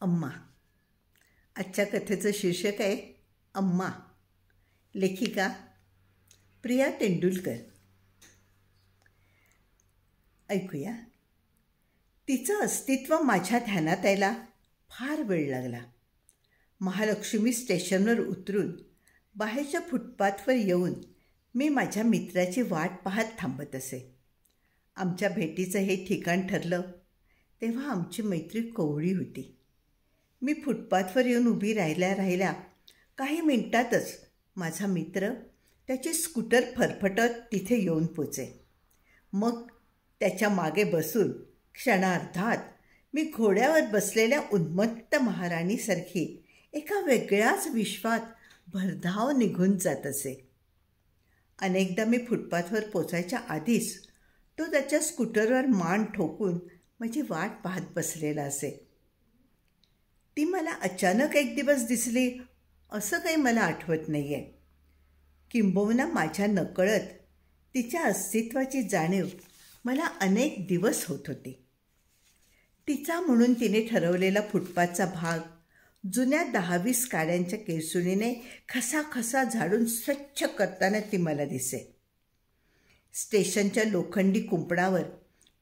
अम्मा. आजच्या कथेचं शीर्षक आहे अम्मा. लेखिका प्रिया तेंडुलकर. ऐकूया. तिचं अस्तित्व माझ्या ध्यानात यायला फार वेळ लागला. महालक्ष्मी स्टेशनवर उतरून बाहेरच्या फुटपाथवर येऊन मी माझ्या मित्राची वाट पाहत थांबत असे. आमच्या भेटीचं हे ठिकाण ठरलं तेव्हा आमची मैत्री कोवळी होती. मी फुटपाथवर येऊन उभी राहिल्या काही मिनिटातच माझा मित्र त्याची स्कूटर फरफटत तिथे येऊन पोचे. मग त्याच्या मागे बसून क्षणार्धात मी घोड्यावर बसलेल्या उन्मत्त महाराणीसारखी एका वेगळ्याच विश्वात भरधाव निघून जात असे. अनेकदा मी फुटपाथवर पोचायच्या आधीच तो त्याच्या स्कूटरवर मान ठोकून माझी वाट पाहत बसलेला असे. ती मला अचानक एक दिवस दिसली असं काही मला आठवत नाही आहे. किंबहुना माझ्या नकळत तिच्या अस्तित्वाची जाणीव मला अनेक दिवस होत होती. तिचा म्हणून तिने ठरवलेला फुटपाथचा भाग जुन्या 10-20 काड्यांच्या केळसुणीने खसाखसा झाडून स्वच्छ करताना ती मला दिसे. स्टेशनच्या लोखंडी कुंपणावर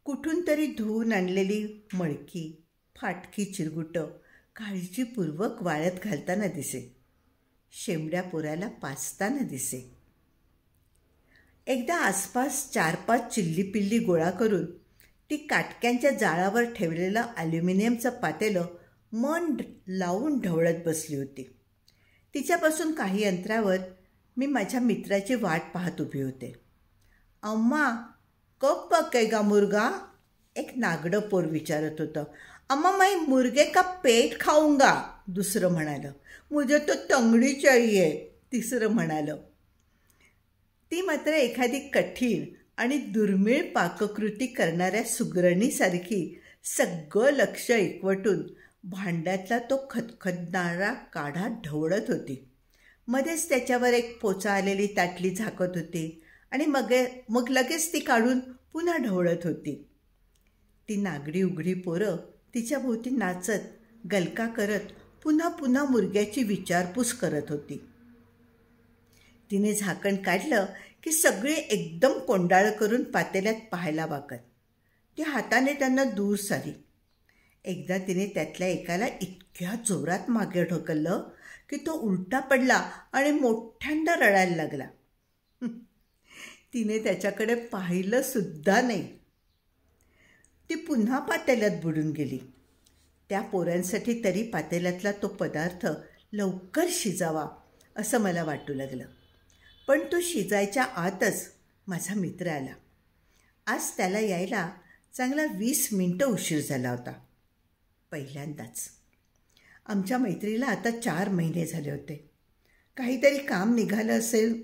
कुठून तरी धुवून आणलेली मळकी, फाटकी चिरगुटं काळजीपूर्वक वाळत घालताना दिसे. शेंबड्या पोराला पाचताना दिसे. एकदा आसपास 4-5 चिल्लीपिल्ली गोळा करून ती काटक्यांच्या जाळावर ठेवलेलं ॲल्युमिनियमचं पातेलं मन लावून ढवळत बसली होती. तिच्यापासून काही अंतरावर मी माझ्या मित्राची वाट पाहत उभी होते. अम्मा, कब पकेगा मुर्गा? एक नागडं पोर विचारत होतं. अम्मा, मैं मुर्गे का पेट खाऊंगा, दुसरं म्हणालं. मुझे तो तंगडी चाहिए, तिसरं म्हणालं. ती मात्र एखादी कठीण आणि दुर्मिळ पाककृती करणाऱ्या सुगरणीसारखी सगळं लक्ष एकवटून भांड्यातला तो खदखदणारा काढा ढवळत होती. मध्येच त्याच्यावर एक पोचा आलेली ताटली झाकत होती आणि मग लगेच ती काढून पुन्हा ढवळत होती. ती नागडी उघडी पोरं तिच्या भोवती नाचत गलका करत पुन्हा पुन्हा मुर्ग्याची विचारपूस करत होती. तिने झाकण काढलं की सगळे एकदम कोंडाळ करून पातेल्यात पाहायला वागत. ती हाताने त्यांना दूर सारी. एकदा तिने त्यातल्या एकाला इतक्या जोरात मागे ढकललं की तो उलटा पडला आणि मोठ्यांदा रडायला लागला. तिने त्याच्याकडे पाहिलं सुद्धा नाही. ती पुन्हा पातेल्यात बुडून गेली. त्या पोरांसाठी तरी पातेल्यातला तो पदार्थ लवकर शिजावा असं मला वाटू लागलं. पण तो शिजायच्या आतच माझा मित्र आला. आज त्याला यायला चांगला 20 मिनिटं उशीर झाला होता. पहिल्यांदाच. आमच्या मैत्रीला आता 4 महिने झाले होते. काहीतरी काम निघालं असेल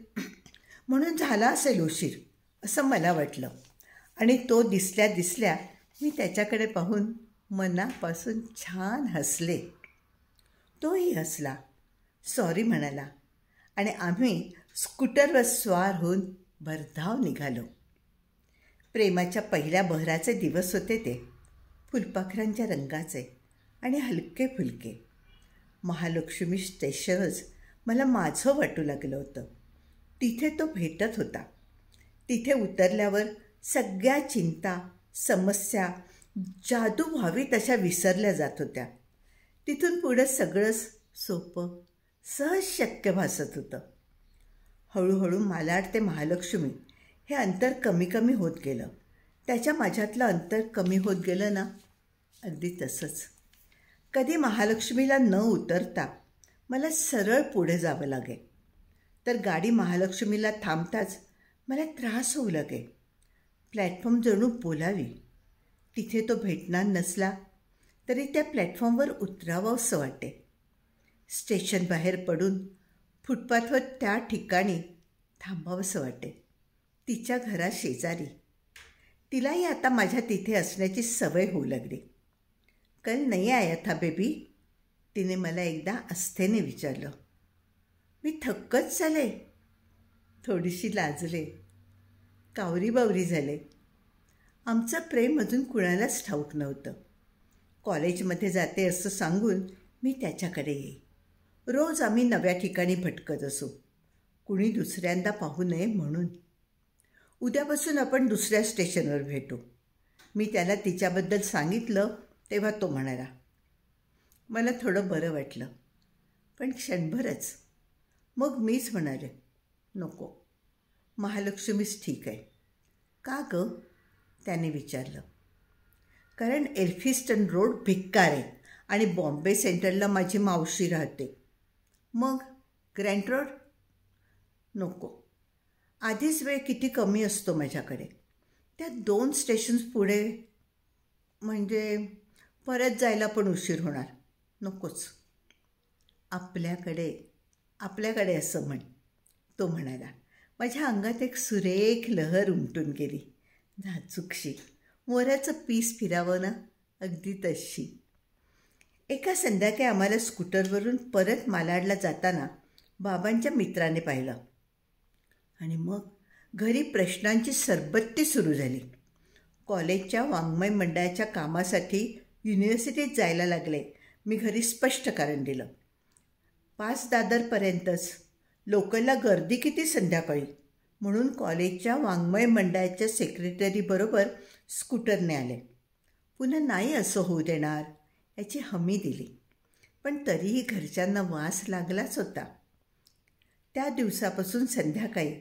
म्हणून झाला असेल उशीर असं मला वाटलं. आणि तो दिसल्या मी त्याच्याकडे पाहून मनापासून छान हसले. तोही हसला, सॉरी म्हणाला आणि आम्ही स्कूटरवर स्वार होऊन भरधाव निघालो. प्रेमाच्या पहिल्या बहराचे दिवस होते ते. फुलपाखरांच्या रंगाचे आणि हलके फुलके. महालक्ष्मी स्टेशनच मला माझं वाटू लागलं होतं. तिथे तो भेटत होता. तिथे उतरल्यावर सगळ्या चिंता, समस्या जादू व्हावी तशा विसरल्या जात होत्या. तिथून पुढं सगळंच सोपं, सहज शक्य भासत होतं. हळूहळू मालाड ते महालक्ष्मी हे अंतर कमी कमी होत गेलं. त्याच्या माझ्यातलं अंतर कमी होत गेलं ना, अगदी तसंच. कधी महालक्ष्मीला न उतरता मला सरळ पुढे जावं लागे. तर गाडी महालक्ष्मीला थांबताच मला त्रास होऊ लागे. प्लॅटफॉर्म जणू बोलावी. तिथे तो भेटणार नसला तरी त्या प्लॅटफॉर्मवर उतरावं असं वाटे. स्टेशन बाहेर पडून फुटपाथवर त्या ठिकाणी थांबावंसं वाटे. तिच्या घराशेजारी. तिलाही आता माझ्या तिथे असण्याची सवय होऊ लागली. कल नाही आया था बेबी, तिने मला एकदा आस्थेने विचारलं. मी थक्कच झाले. थोडीशी लाजले. कावरी बावरी झाले. आमचं प्रेम अजून कुणालाच ठाऊक नव्हतं. कॉलेजमध्ये जाते असं सांगून मी त्याच्याकडे येई. रोज आम्ही नव्या ठिकाणी भटकत असू, कुणी दुसऱ्यांदा पाहू नये म्हणून. उद्यापासून आपण दुसऱ्या स्टेशनवर भेटू. मी त्याला तिच्याबद्दल सांगितलं तेव्हा तो म्हणाला. मला थोडं बरं वाटलं, पण क्षणभरच. मग मीच म्हणाले, नको, महालक्ष्मीच ठीक आहे. का गं? त्याने विचारलं. कारण एल्फिस्टन रोड भिक्कार आहे आणि बॉम्बे सेंट्रलला माझी मावशी राहते. मग ग्रँट रोड? नको, आधीच वेळ किती कमी असतो माझ्याकडे. त्या 2 स्टेशन्स पुढे, म्हणजे परत जायला पण उशीर होणार. नकोच. आपल्याकडे असं म्हण, तो म्हणाला. माझ्या अंगात एक सुरेख लहर उमटून गेली. नाजूकशी, मोराचं पीस फिरावं ना, अगदी तशी. एका संध्याकाळी आम्हाला स्कूटरवरून परत मालाडला जाताना बाबांच्या मित्राने पाहिलं आणि मग घरी प्रश्नांची सरबत्ती सुरू झाली. कॉलेजच्या वाङ्मय मंडळाच्या कामासाठी युनिव्हर्सिटीत जायला लागले. मी घरी स्पष्ट कारण दिलं. 5 दादरपर्यंतच, लोकलला गर्दी किती संध्याकाळी, म्हणून कॉलेजच्या वाङ्मय मंडळाच्या सेक्रेटरीबरोबर स्कूटरने आले. पुन्हा नाही असं होऊ देणार याची हमी दिली, पण तरीही घरच्यांना वास लागलाच होता. त्या दिवसापासून संध्याकाळी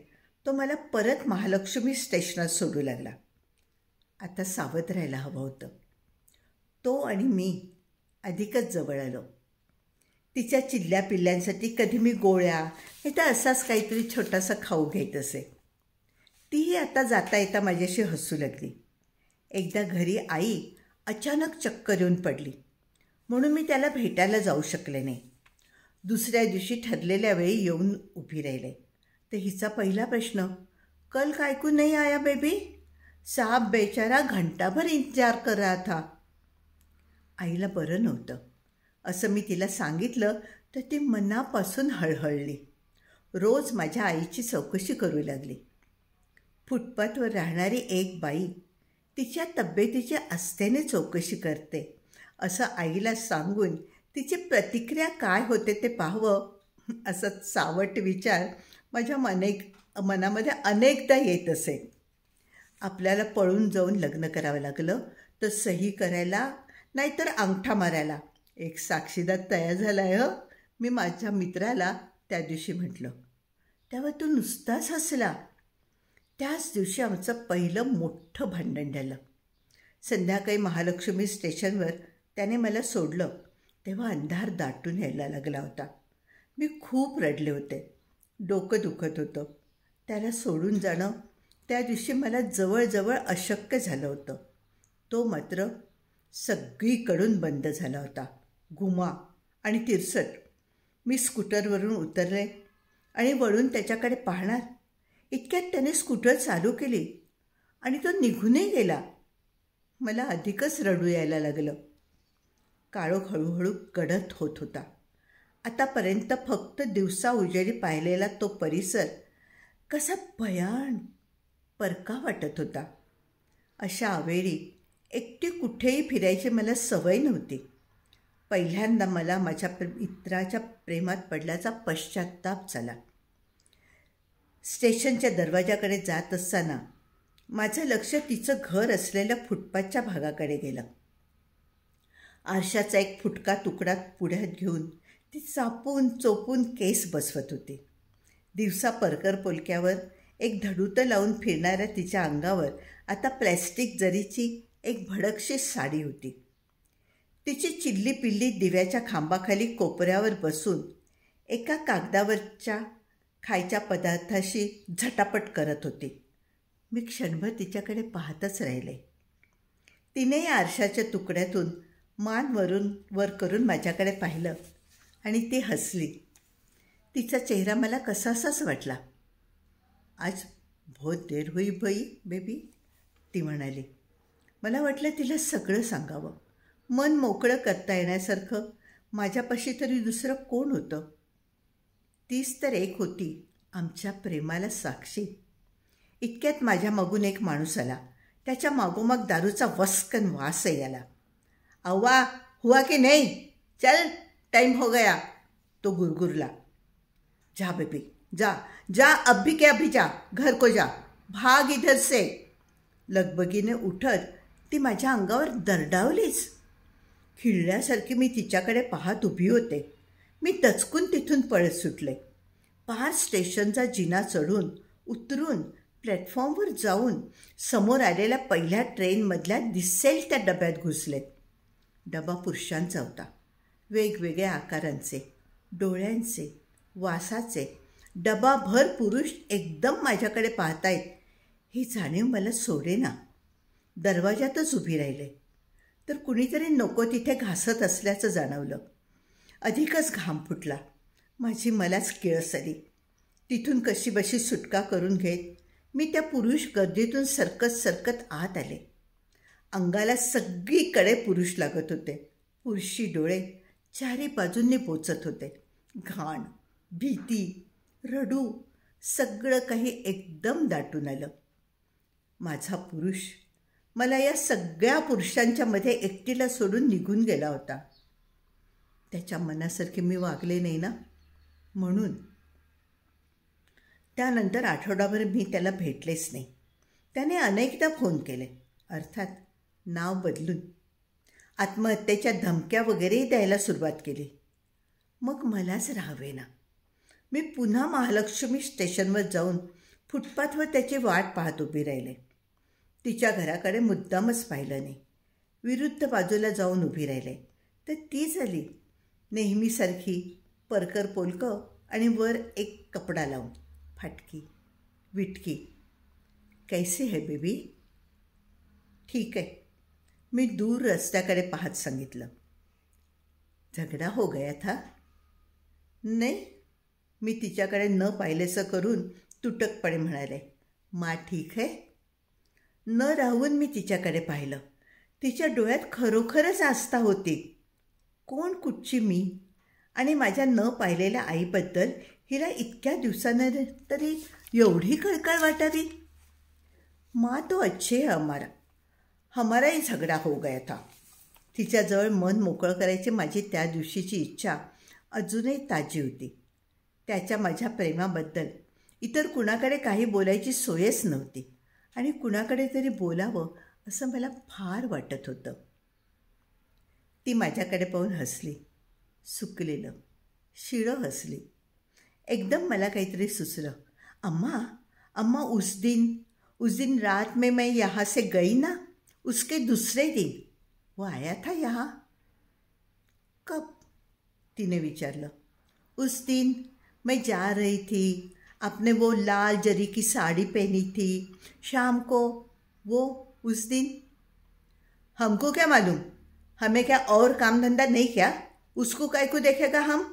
तो मला परत महालक्ष्मी स्टेशनात सोडू लागला. आता सावध राहायला हवं होतं. तो आणि मी अधिकच जवळ आलो. तिच्या चिल्ल्या पिल्ल्यांसाठी कधी मी गोळ्या नाही तर असाच काहीतरी छोटासा खाऊ घेत असे. तीही आता जाता येता माझ्याशी हसू लागली. एकदा घरी आई अचानक चक्कर येऊन पडली, म्हणून मी त्याला भेटायला जाऊ शकले नाही. दुसऱ्या दिवशी ठरलेल्या वेळी येऊन उभी राहिले. तर हिचा पहिला प्रश्न, कल काय को नहीं आया बेबी? साहब बेचारा घंटाभर इंतजार कर रहा था. आईला बरं नव्हतं असं मी तिला सांगितलं तर ती मनापासून हळहळली. रोज माझ्या आईची चौकशी करू लागली. फुटपाथवर राहणारी एक बाई तिच्या तब्येतीची आस्थेने चौकशी करते असं आईला सांगून तिची प्रतिक्रिया काय होते ते पाहावं असा सावट विचार माझ्या मनामध्ये अनेकदा येत असे. आपल्याला पळून जाऊन लग्न करावं लागलं तर सही करायला नाहीतर अंगठा मारायला एक साक्षीदार तयार झाला आहे मी माझ्या मित्राला त्या दिवशी म्हटलं. तेव्हा तो नुसताच हसला. त्याच दिवशी आमचं पहिलं मोठं भांडण झालं. संध्याकाळी महालक्ष्मी स्टेशनवर त्याने मला सोडलं तेव्हा अंधार दाटून यायला लागला होता. मी खूप रडले होते. डोकं दुखत होतं. त्याला सोडून जाणं त्या दिवशी मला जवळजवळ अशक्य झालं होतं. तो मात्र सगळीकडून बंद झाला होता, गुमा आणि तिरसट. मी स्कूटरवरून उतरले आणि वळून त्याच्याकडे पाहणार इतक्यात त्याने स्कूटर चालू केली आणि तो निघूनही गेला. मला अधिकच रडू यायला लागलं. काळोख हळूहळू गडद होत होता. आतापर्यंत फक्त दिवसा उजेडी पाहिलेला तो परिसर कसा भयान परका वाटत होता. अशा अवेळी एकटी कुठेही फिरायची मला सवय नव्हती. पहिल्यांदा मला माझ्या मित्राच्या प्रेमात पडल्याचा पश्चात्ताप झाला. स्टेशनच्या दरवाजाकडे जात असताना माझं लक्ष तिचं घर असलेल्या फुटपाथच्या भागाकडे गेलं. आरशाचा एक फुटका तुकडा पुढ्यात घेऊन ती चापून चोपून केस बसवत होती. दिवसा परकर पोलक्यावर एक धडूतं लावून फिरणाऱ्या तिच्या अंगावर आता प्लॅस्टिक जरीची एक भडकशी साडी होती. तिची चिल्ली पिल्ली दिव्याच्या खांबाखाली कोपऱ्यावर बसून एका कागदावरच्या खायच्या पदार्थाशी झटापट करत होती. मी क्षणभर तिच्याकडे पाहतच राहिले. तिने या आरशाच्या तुकड्यातून मान वर करून माझ्याकडे पाहिलं आणि ती हसली. तिचा चेहरा मला कसासाच वाटला. आज बहुत देर हुई भाई बेबी, ती म्हणाली. मला वाटलं तिला सगळं सांगावं. मन मोकळं करता येण्यासारखं माझ्यापाशी तरी दुसरं कोण होतं? तीच तर एक होती आमच्या प्रेमाला साक्षी. इतक्यात माझ्या मागून एक माणूस आला. त्याच्या मागोमाग दारूचा वस्कन वासही आला. अव्वा हुआ कि नहीं, चल टाइम हो गया, तो गुरगुरला। जा बेबी जा जा, अभी के अभी जा, घर को जा, भाग इधर से। लगबगीने उठत ती माझ्या अंगावर दरडावलीच. खिळल्यासारखी मी तिच्याकडे पाहत उभी होते. मी दचकून तिथून पळत सुटले. पार स्टेशनचा जिना चढून उतरून प्लॅटफॉर्मवर जाऊन समोर आलेल्या पहिल्या ट्रेनमधल्या दिसेल त्या डब्यात घुसले. डबा पुरुषांचा होता, वेगवेगळ्या आकारांचे, डोळ्यांचे, वासाचे. डबाभर पुरुष एकदम माझ्याकडे पाहतायत ही जाणीव मला सोडेना. दरवाजातच उभी राहिले तर कुणीतरी नको तिथे घासत असल्याचं जाणवलं. अधिकच घाम फुटला. माझी मलाच किळस आली. तिथून कशीबशी सुटका करून घेत मी त्या पुरुष गर्दीतून सरकत सरकत आत आले. अंगाला सगळीकडे पुरुष लागत होते. पुरुषी डोळे चारी बाजूंनी पोचत होते. घाण, भीती, रडू सगळं काही एकदम दाटून आलं. माझा पुरुष मला या सगळ्या पुरुषांच्या मध्ये एकटीला सोडून निघून गेला होता. त्याच्या मनासारखे मी वागले नाही ना, म्हणून. त्यानंतर आठवडाभर मी त्याला भेटलेच नाही. त्याने अनेकदा फोन केले, अर्थात नाव बदलून. आत्महत्येच्या धमक्या वगैरेही द्यायला सुरुवात केली. मग मलाच राहावेना. मी पुन्हा महालक्ष्मी स्टेशनवर जाऊन फुटपाथवर त्याची वाट पाहत उभी राहिले. तिच्या घराकडे मुद्दामच पाहिलं नाही. विरुद्ध बाजूला जाऊन उभी राहिले तर ती झाली नेहमीसारखी परकर पोलकं आणि वर एक कपडा लावून, फाटकी, विटकी. कैसी है बेबी? ठीक आहे, मी दूर रस्त्याकडे पाहत सांगितलं. झगडा हो गया था? नाही, मी तिच्याकडे न पाहिलेसं करून तुटकपणे म्हणाले. मा ठीक है? न राहून मी तिच्याकडे पाहिलं. तिच्या डोळ्यात खरोखरच आस्था होती. कोण कुठची मी आणि माझ्या न पाहिलेल्या आईबद्दल हिला इतक्या दिवसानं तरी एवढी कळकळ वाटावी. माँ तो अच्छे है हमाराही झगडा हो गया था. तिच्याजवळ मन मोकळं करायची माझी त्या दिवशीची इच्छा अजूनही ताजी होती. त्याच्या माझ्या प्रेमाबद्दल इतर कुणाकडे काही बोलायची सोयच नव्हती आणि कुणाकडे तरी बोलावं असं मला फार वाटत होतं. ती माझ्याकडे पाहून हसली, सुकलेलं, शिळं हसली. एकदम मला काहीतरी सुचलं. अम्मा अम्मा उस दिन रात में मैं यहाँ से गई ना, उसके दूसरे दिन वो आया था यहाँ. कब? तिने विचारलं. उस दिन मैं जा रही थी, आपने वो लाल जरी की साड़ी पहनी थी, शाम को वो उस दिन. हमको क्या मालूम, हमें क्या और काम धंदा नहीं क्या, उसको काय को देखेगा हम.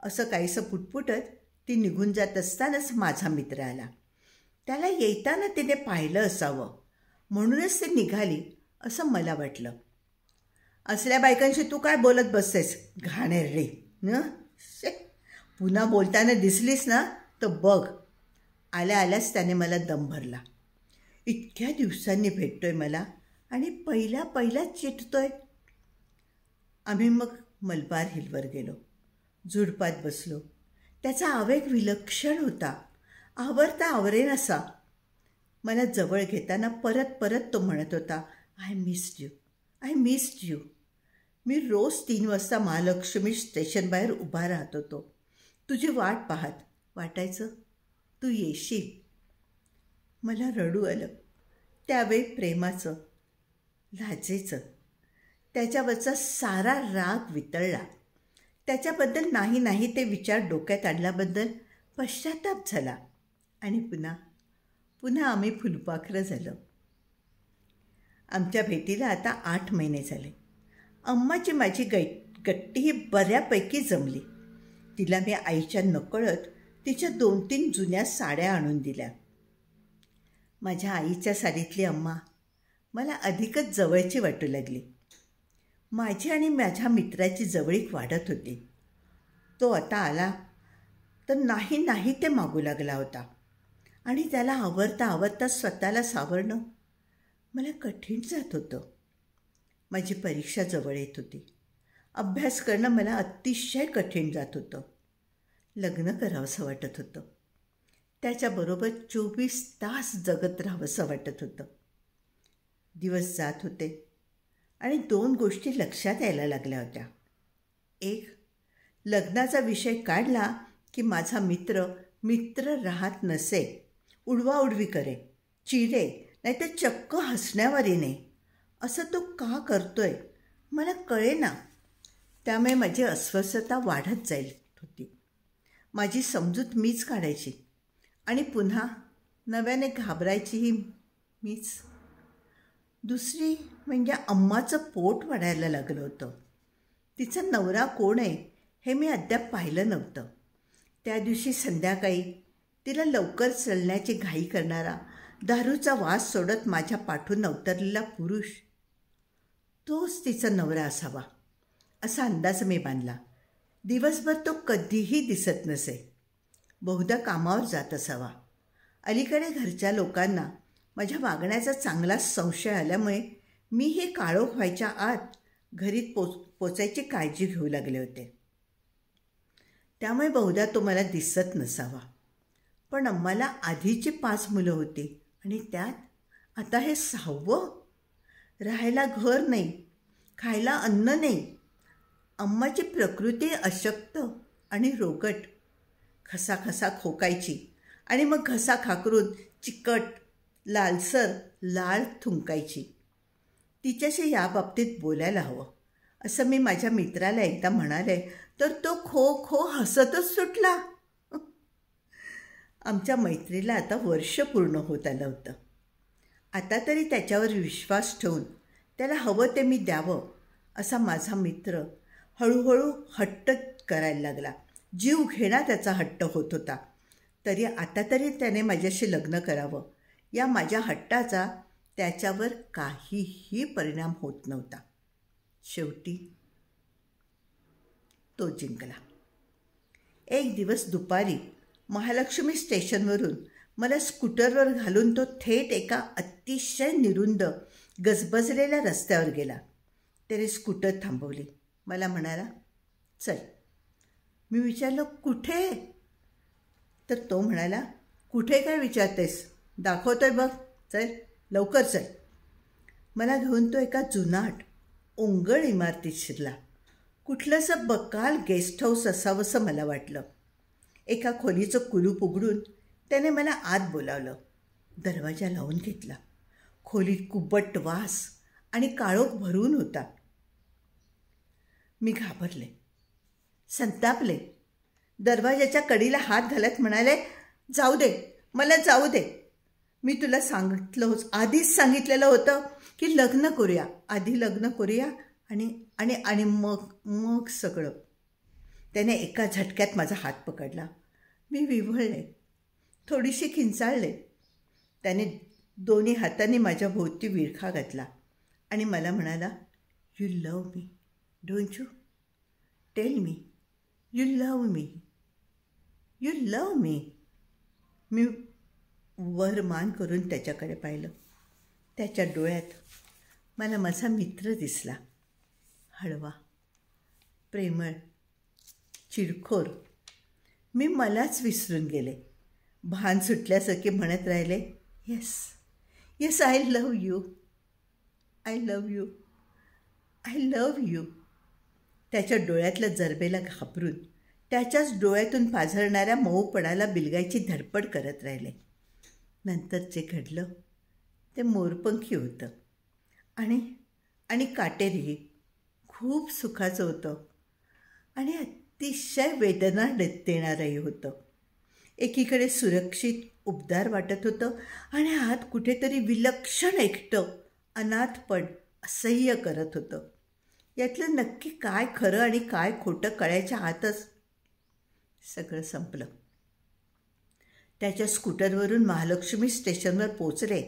असं काहीसं पुटपुटत ती निघून जात असतानाच माझा मित्र आला. त्याला येताना तिने पाहिलं असावं म्हणूनच ते निघाली असं मला वाटलं. असल्या बायकांशी तू काय बोलत बसतेस घाणेरडी न. पुन्हा बोलताना दिसलीस ना तर बघ. आल्या आल्याच त्याने मला दम भरला. इतक्या दिवसांनी भेटतोय मला आणि पहिल्याच चिटतोय. आम्ही मग मलबार हिलवर गेलो. झुडपात बसलो. त्याचा आवेग विलक्षण होता. आवरता आवरेन असा. मला जवळ घेताना परत परत तो म्हणत होता, आय मिस्ड यू. मी रोज 3 वाजता महालक्ष्मी स्टेशन बाहेर उभा राहत होतो. तुझी वाट पाहत. वाटायचं तू येशील. मला रडू आलं. त्यावेळी प्रेमाचं, लाजेचं, त्याच्यावरचा सारा राग वितळला. त्याच्याबद्दल नाही ते विचार डोक्यात आणल्याबद्दल पश्चाताप झाला आणि पुन्हा आम्ही फुलपाखरं झालो. आमच्या भेटीला आता 8 महिने झाले. अम्माची माझी गट्टी ही बऱ्यापैकी जमली. तिला मी आईच्या नकळत तिच्या 2-3 जुन्या साड्या आणून दिल्या. माझ्या आईच्या साडीतली अम्मा मला अधिकच जवळची वाटू लागली. माझी आणि माझ्या मित्राची जवळीक वाढत होती. तो आता आला तर नाही ते मागू लागला होता आणि त्याला आवरता स्वतःला सावरणं मला कठीण जात होतं. माझी परीक्षा जवळ येत होती. अभ्यास करणं मला अतिशय कठीण जात होतं. लग्न करावंसं वाटत होतं. त्याच्याबरोबर 24 तास जगत राहावंसं वाटत होतं. दिवस जात होते आणि 2 गोष्टी लक्षात यायला लागल्या होत्या. एक, लग्नाचा विषय काढला की माझा मित्र राहत नसे, उडवाउडवी करे, चिरे, नाहीतर चक्क हसण्यावर येणे. असं तो का करतोय मला कळेना. त्यामुळे माझी अस्वस्थता वाढत जाईल होती. माझी समजूत मीच काढायची आणि पुन्हा नव्याने घाबरायचीही मीच. दुसरी म्हणजे अम्माचं पोट वाढायला लागलं होतं. तिचा नवरा कोण आहे हे मी अद्याप पाहिलं नव्हतं. त्या दिवशी संध्याकाळी तिला लवकर चलण्याची घाई करणारा, दारूचा वास सोडत माझ्या पाठून अवतरलेला पुरुष, तोच तिचा नवरा असावा असा अंदाज मी बांधला. दिवसभर तो कधीही दिसत नसे. बहुधा कामावर जात असावा. अलीकडे घरच्या लोकांना माझ्या वागण्याचा चांगलाच संशय आल्यामुळे मी हे काळोख व्हायच्या आत घरी पोचायची काळजी घेऊ लागले होते. त्यामुळे बहुधा तो मला दिसत नसावा. पण आम्हाला आधीची 5 मुलं होती आणि त्यात आता हे 6वं. राहायला घर नाही, खायला अन्न नाही. अम्माची प्रकृती अशक्त आणि रोगट. खसा खोकायची आणि मग घसा खाकरून चिकट, लालसर लाळ थुंकायची. तिच्याशी याबाबतीत बोलायला हवं असं मी माझ्या मित्राला एकदा म्हणाले तर तो खो खो हसतच सुटला. आमच्या मैत्रीला आता वर्ष पूर्ण होत आलं होतं. आता तरी त्याच्यावर विश्वास ठेवून त्याला हवं ते मी द्यावं असा माझा मित्र हळूहळू हट्ट करायला लागला. जीव घेणा त्याचा हट्ट होत होता. तरी आता तरी त्याने माझ्याशी लग्न करावं या माझ्या हट्टाचा त्याच्यावर काहीही परिणाम होत नव्हता. शेवटी तो जिंकला. एक दिवस दुपारी महालक्ष्मी स्टेशनवरून मला स्कूटरवर घालून तो थेट एका अतिशय निरुंद गजबजलेल्या रस्त्यावर गेला. त्याने स्कूटर थांबवली. मला म्हणाला, चल. मी विचारलं, कुठे? तर तो म्हणाला, कुठे काय विचारतेस, दाखवतोय बघ, चल लवकर चल. मला घेऊन तो एका जुनाट ओंगळ इमारतीत शिरला. कुठलंसं बकाल गेस्ट हाऊस असावंसं मला वाटलं. एका खोलीचं कुलूप उघडून त्याने मला आत बोलावलं. दरवाजा लावून घेतला. खोलीत कुबट वास आणि काळोख भरून होता. मी घाबरले, संतापले. दरवाजाच्या कडीला हात घालत म्हणाले, जाऊ दे, मला जाऊ दे. मी तुला आधीच सांगितलेलं होतं की लग्न करूया, आधी लग्न करूया आणि आणि आणि मग सगळं. त्याने एका झटक्यात माझा हात पकडला. मी विव्हळले, थोडीशी किंचाळले. त्याने दोन्ही हातांनी माझ्या भोवती विळखा घातला आणि मला म्हणाला, you love me, don't you? Tell me, you love me, you love me. मी वर मान करून त्याच्याकडे पाहिलं. त्याच्या डोळ्यात मला माझा मित्र दिसला. हळवा, प्रेमळ, चिडखोर. मी मलाच विसरून गेले. भान सुटल्यासारखे म्हणत राहिले, yes yes, I love you, I love you, I love you. त्याच्या डोळ्यातल्या जरबेला घाबरून त्याच्याच डोळ्यातून पाझरणाऱ्या मऊपणाला बिलगायची धडपड करत राहिले. नंतर जे घडलं ते मोरपंखी होतं आणि काटेरी, खूप सुखाचं होतं आणि अतिशय वेदना देणारंही होतं. एकीकडे सुरक्षित, उबदार वाटत होतं आणि आत कुठेतरी विलक्षण एकटं, अनाथपण असह्य करत होतं. यातलं नक्की काय खरं आणि काय खोटं कळायच्या आतच सगळं संपलं. त्याच्या स्कूटरवरून महालक्ष्मी स्टेशनवर पोचले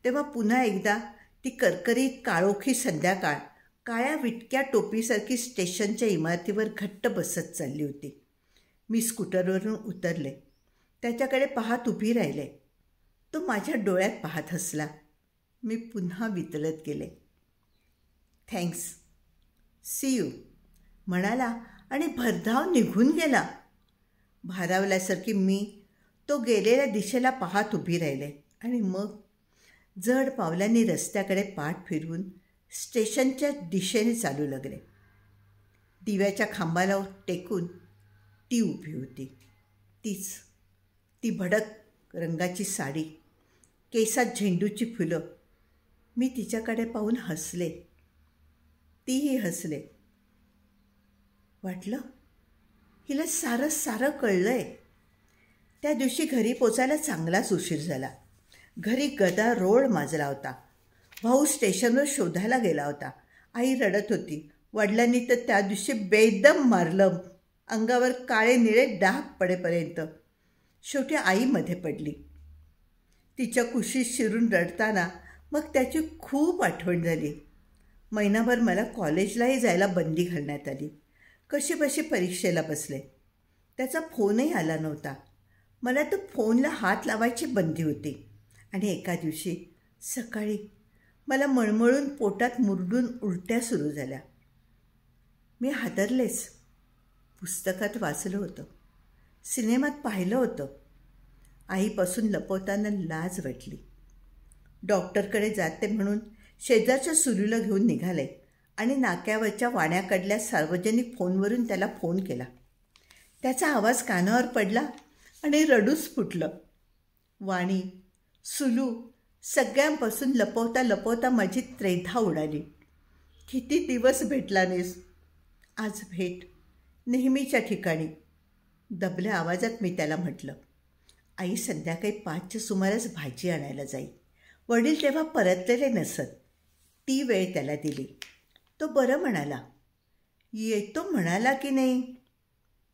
तेव्हा पुन्हा एकदा ती करकरीत काळोखी संध्याकाळ काळ्या विटक्या टोपीसारखी स्टेशनच्या इमारतीवर घट्ट बसत चालली होती. मी स्कूटरवरून उतरले. त्याच्याकडे पाहत उभी राहिले. तो माझ्या डोळ्यात पाहत हसला. मी पुन्हा वितळत गेले. थँक्स, सी यू म्हणाला आणि भरधाव निघून गेला. भारावल्यासारखी मी तो गेलेल्या दिशेला पाहत उभी राहिले आणि मग जड पावलांनी रस्त्याकडे पाठ फिरवून स्टेशनच्या दिशेने चालू लागले. दिव्याच्या खांबाला टेकून ती उभी होती. तीच, ती भडक रंगाची साडी, केसात झेंडूची फुलं. मी तिच्याकडे पाहून हसले, तीही हसले. वाटलं हिला सारं सारं कळलंय. त्या दिवशी घरी पोचायला चांगलाच उशीर झाला. घरी गदारोळ माजला होता. भाऊ स्टेशनवर शोधायला गेला होता. आई रडत होती. वडिलांनी तर त्या दिवशी बेदम मारलं, अंगावर काळे निळे डाग पडेपर्यंत. शेवटी आई मध्ये पडली. तिच्या कुशीत शिरून रडताना मग त्याची खूप आठवण झाली. महिनाभर मला कॉलेजलाही जायला बंदी घालण्यात आली. कशीबशी परीक्षेला बसले. त्याचा फोनही आला नव्हता. मला तर फोनला हात लावायची बंदी होती. आणि एका दिवशी सकाळी मला मळमळून पोटात मुरडून उलट्या सुरू झाल्या. मी हादरलेच. पुस्तकात वाचलं होतं, सिनेमात पाहिलं होतं. आईपासून लपवताना लाज वाटली. डॉक्टरकडे जाते म्हणून शेजारच्या सुरूला घेऊन निघाले आणि नाक्यावरच्या वाण्याकडल्या सार्वजनिक फोनवरून त्याला फोन केला. त्याचा आवाज कानावर पडला आणि रडूच फुटलं. वाणी, सुलू सगळ्यांपासून लपवता लपवता माझी त्रेधा उडाली. किती दिवस भेटला नाहीस. आज भेट, नेहमीच्या ठिकाणी. दबल्या आवाजात मी त्याला म्हटलं. आई संध्याकाळी 5च्या सुमारास भाजी आणायला जाई. वडील तेव्हा परतलेले नसत. ती वेळ त्याला दिली. तो बरं म्हणाला. येतो म्हणाला की नाही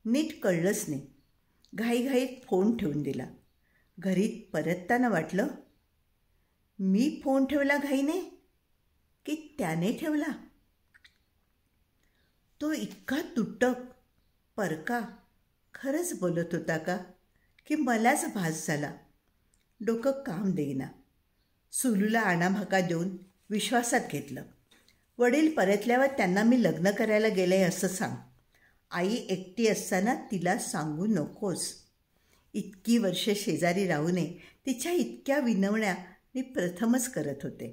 नीट कळलंच नाही. घाईघाईत फोन ठेवून दिला. घरी परतताना वाटलं, मी फोन ठेवला घाईने की त्याने ठेवला. तो इतका तुटक, परका खरंच बोलत होता का की मलाच भास झाला. डोकं काम देईना. सुलूला आणाभाका देऊन विश्वासात घेतलं. वडील परतल्यावर त्यांना मी लग्न करायला गेले असं सांग. आई एकटी असताना तिला सांगू नकोस. इतकी वर्षे शेजारी राहूने तिच्या इतक्या विनवण्या मी प्रथमच करत होते.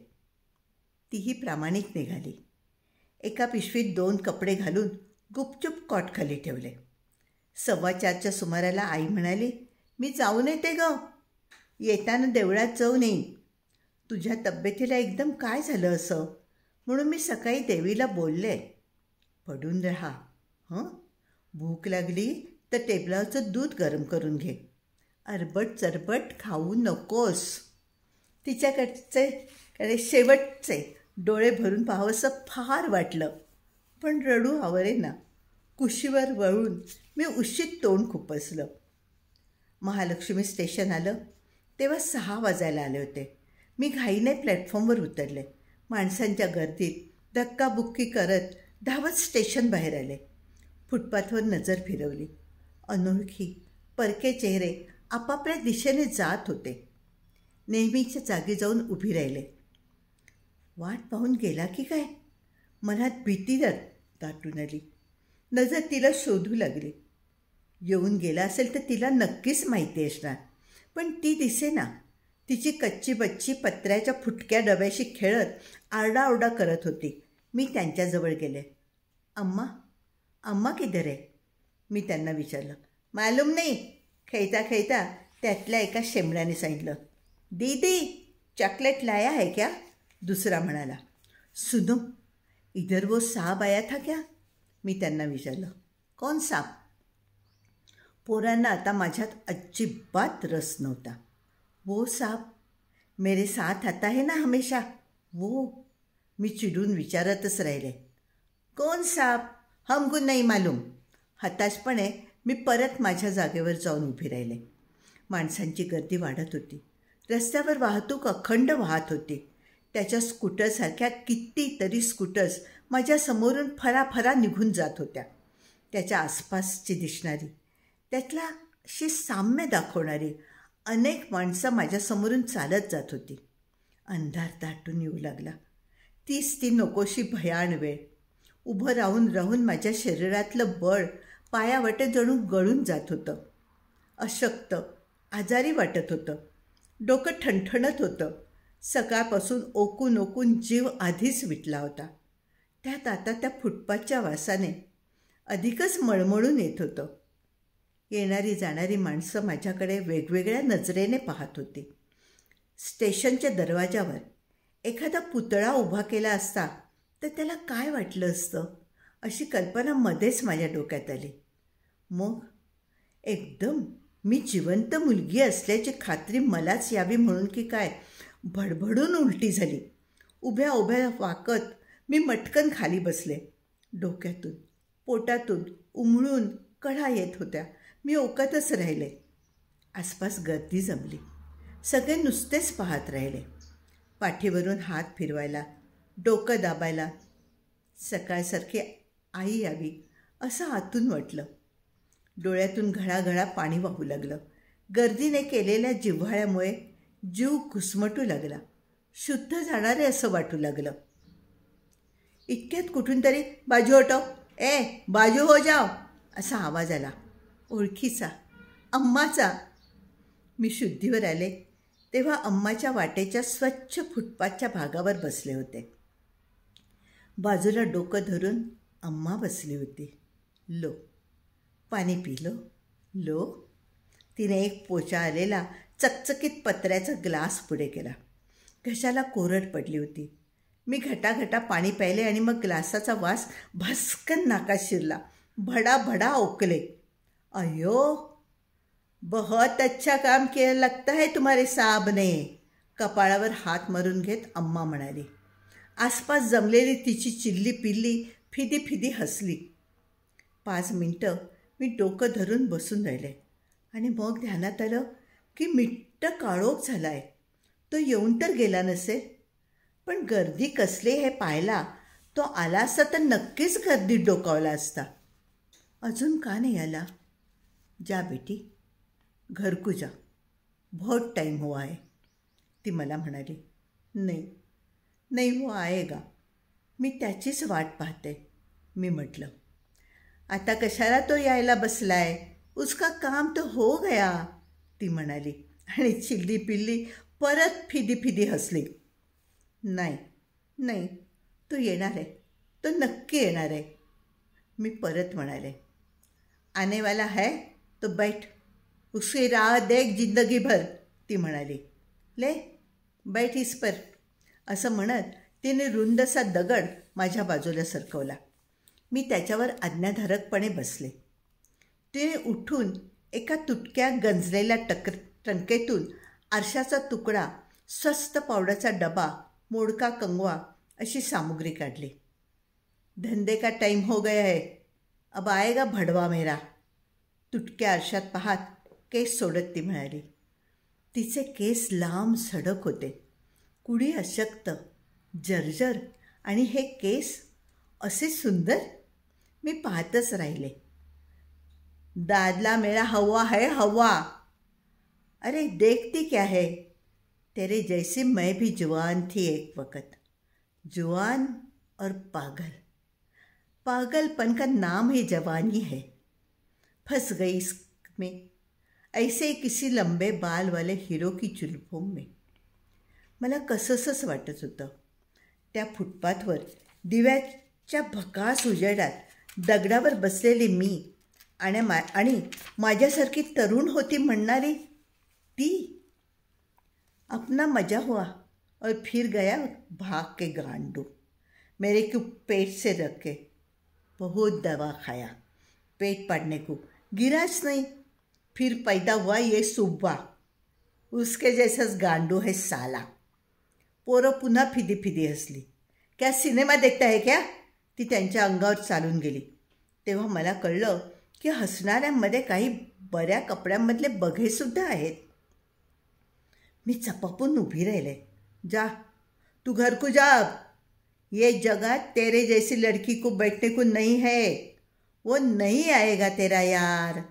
तीही प्रामाणिक निघाली. एका पिशवीत 2 कपडे घालून गुपचूप कॉटखाली ठेवले. 4:15च्या सुमाराला आई म्हणाली, मी जाऊन येते ग. येताना देवळात जाऊन येईन. तुझ्या तब्येतीला एकदम काय झालं असं, म्हणून मी सकाळी देवीला बोलले. पडून राहा हं. भूक लागली तर टेबलावरचं दूध गरम करून घे. अरबट चरबट खाऊ नकोस. तिच्याकडे शेवटचे डोळे भरून पाहावंसं फार वाटलं, पण रडू आवरेना. कुशीवर वळून मी उशीत तोंड खुपसलं. महालक्ष्मी स्टेशन आलं तेव्हा 6 वाजायला आले होते. मी घाईने प्लॅटफॉर्मवर उतरले. माणसांच्या गर्दीत धक्काबुक्की करत धावत स्टेशन बाहेर आले. फुटपाथवर नजर फिरवली. अनोळखी परके चेहरे आपापल्या दिशेने जात होते. नेहमीच्या जागी जाऊन उभी राहिले. वाट पाहून गेला की काय, मनात भीती दाटून आली. नजर तिला शोधू लागली. येऊन गेला असेल तर तिला नक्कीच माहिती असणार, पण ती दिसेना. तिची कच्ची बच्ची पत्र्याच्या फुटक्या डब्याशी खेळत आरडाओरडा करत होती. मी त्यांच्याजवळ गेले. अम्मा, अम्मा किधर आहे? मी त्यांना विचारलं. मालूम नाही, खेळता खेळता त्यातल्या एका शेंबड्याने सांगितलं. दीदी चॉकलेट लाया है क्या? दुसरा म्हणाला. सुनो, इधर वो सांप आया था क्या? मी त्यांना विचारलं. कौन सांप? पोरांना आता माझ्यात अजिबात रस नव्हता. वो सांप मेरे साथ आता है ना हमेशा, वो. मी चिडून विचारतच राहिले. कौन सांप? हमको नहीं मालूम. हताशपणे मी परत माझ्या जागेवर जाऊन उभी राहिले. माणसांची गर्दी वाढत होती. रस्त्यावर वाहतूक अखंड वाहत होती. त्याच्या स्कूटरसारख्या कितीतरी स्कूटर्स माझ्या समोरून फराफरा निघून जात होत्या. त्याच्या आसपासची दिसणारी, त्यातलाशी साम्य दाखवणारी अनेक माणसं माझ्यासमोरून चालत जात होती. अंधार दाटून येऊ लागला. तीच ती नकोशी भयाण वेळ. उभं राहून राहून माझ्या शरीरातलं बळ पायावाटे जणू गळून जात होतं. अशक्त, आजारी वाटत होतं. डोकं ठणठणत होतं. सकाळपासून ओकून ओकून जीव आधीच विटला होता. त्यात आता त्या फुटपाथच्या वासाने अधिकच मळमळून येत होतं. येणारी जाणारी माणसं माझ्याकडे वेगवेगळ्या नजरेने पाहत होती. स्टेशनच्या दरवाजावर एखादा पुतळा उभा केला असता तर त्याला काय वाटलं असतं अशी कल्पना मध्येच माझ्या डोक्यात आली. मग एकदम मी जिवंत मुलगी असल्याची खात्री मलाच यावी म्हणून की काय भडभडून उलटी झाली. उभ्या उभ्या वाकत मी मटकन खाली बसले. डोक्यातून पोटातून उमळून कळा येत होत्या. मी ओकातच राहिले. आसपास गर्दी जमली. सगळे नुसतेच पाहत राहिले. पाठीवरून हात फिरवायला, डोकं दाबायला. सकाळसारखी आई यावी असं आतून वाटलं. डोळ्यातून घळाघळा पाणी वाहू लागलं. गर्दीने केलेल्या जिव्हाळ्यामुळे जीव घुसमटू लागला. शुद्ध जाणारे असं वाटू लागलं. इतक्यात कुठून तरी बाजू हटो, बाजू हो जाओ असा आवाज आला. ओळखीचा, अम्माचा. मी शुद्धीवर आले तेव्हा अम्माच्या वाटेच्या स्वच्छ फुटपाथच्या भागावर बसले होते. बाजूला डोकं धरून अम्मा बसली होती. लो, पाणी पिलो. लो. तिने एक पोचा आलेला चकचकीत पत्र्याचा ग्लास पुढे केला. घशाला कोरड पडली होती. मी घटाघटा पाणी प्यायले आणि मग ग्लासाचा वास भस्कन नाकात शिरला. भडा भडा ओकले. अयो, बहुत अच्छा काम किया लगता है तुम्हारे साहब ने. कपाळावर हात मारून घेत अम्मा म्हणाली. आसपास जमलेली तिची चिल्ली पिल्ली फिदी फिदी हसली. 5 मिनटं मी डोकं धरून बसून राहिले आणि मग ध्यानात आलं की मिट्ट काळोख झाला आहे. तो येऊन तर गेला नसेल, पण गर्दी कसली हे पाहायला तो आला असता तर नक्कीच गर्दीत डोकावला असता. अजून का नाही आला? जा बेटी, घर को जा, बहुत टाइम हुआ है, ती मला म्हणाली. नाही नाही, वो आएगा, मी त्याचीच वाट पाहते, मी म्हटलं. आता कशाला तो यायला बसलाय, उसका काम तो हो गया, ती म्हणाली आणि चिल्ली पिल्ली परत फिदी फिदी हसली. नाही नाही, तो येणार आहे, तो नक्की येणार आहे, मी परत म्हणाले. आने वाला है तो बैठ, उसकी राह देख जिंदगी भर, ती म्हणाली. ले बैठ इस पर, असं म्हणत तिने रुंदसा दगड माझ्या बाजूला सरकवला. मी त्याच्यावर आज्ञाधारकपणे बसले. तिने उठून एका तुटक्या गंजलेल्या टंकेतून आरशाचा तुकडा, स्वस्त पावडरचा डबा, मोडका कंगवा अशी सामुग्री काढली. धंदे का टाइम हो गया है, अब आएगा भडवा मेरा, तुटक्या आरशात पाहत केस सोडत ती म्हणाली. तिचे केस लांब सडक होते, कुडी अशक्त, जर्जर, आणि हे केस असे सुंदर. मी पाहतच राहिले. दादला मेरा हवा है हवा, अरे देखती क्या है, तेरे जैसी मैं भी जवान थी एक वक्त, जवान और पागल, पागलपन का नाम ही जवानी है. फंस गई इसमें, ऐसे ही किसी लंबे बाल वाले हीरो की जुल्फों में. मला कसंसंच वाटत होतं. त्या फुटपाथवर दिव्याच्या भकास उजेडात दगडावर बसलेली मी आणि माझ्यासारखी तरुण होती म्हणणारी ती. अपना मजा हुआ और फिर गया भाग के गांडू. मेरे को पेट से रखे, बहुत दवा खाया, पेट पाड़ने को गिराच नहीं. फिर पैदा हुआ ये सुब्बा, उसके जैसाच गांडू है साला. पोरं पुन्हा फिदी फिदी हसली. क्या सिनेमा देखता है क्या, ती त्यांच्या अंगावर चालून गेली. तेव्हा मला कळलं की हसणाऱ्यांमध्ये काही बऱ्या कपड्यांमधले बघेसुद्धा आहेत. मी चपापून उभी राहिले. जा, तू घर को जा, ये जगह तेरे जैसी लड़की को बैठने को नहीं है, वो नहीं आएगा तेरा यार,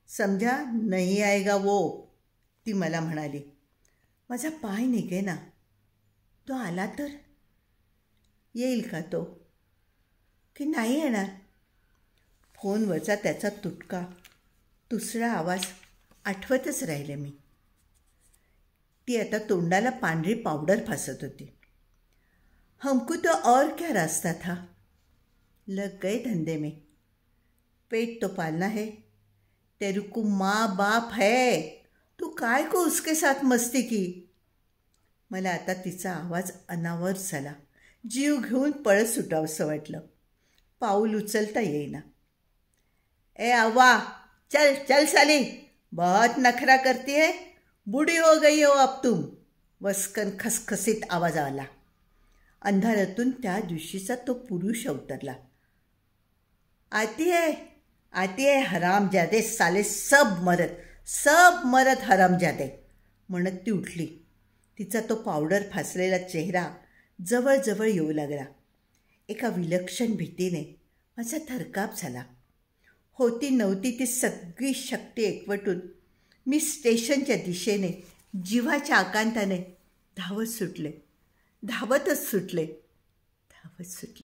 समझा, नहीं आएगा वो, ती मला म्हणाली. माझा पाय निघे ना. तो आला तर येईल का तो की नाही येणार? फोनवरचा त्याचा तुटका दुसरा आवाज आठवतच राहिले मी. ती आता तोंडाला पांढरी पावडर फासत होती. हमको तो और क्या रास्ता था. लग गए धंधे में. पेट तो पालना है. तेरे को माँ बाप है. तू काय को उसके साथ मस्ती की. मला आता तिचा आवाज अनावर झाला. जीव घेऊन पळत सुटावंसं वाटलं. पाऊल उचलता येईना. ए अव्वा, चल चल साली, बहुत नखरा करती है. बूढ़ी हो गई हो अब तुम. वस्कन खसखसीत आवाज आला. अंधारातून त्या दिवशीचा तो पुरुष अवतरला. आती है हरामजादे साले, सब मरद हरामजादे म्हणत ती उठली. तिचा तो पावडर फासलेला चेहरा जवळजवळ येऊ लागला. एका विलक्षण भीतीने माझा थरकाप झाला. होती नव्हती ती सगळी शक्ती एकवटून मी स्टेशनच्या दिशेने जीवाच्या आकांताने धावतच सुटले.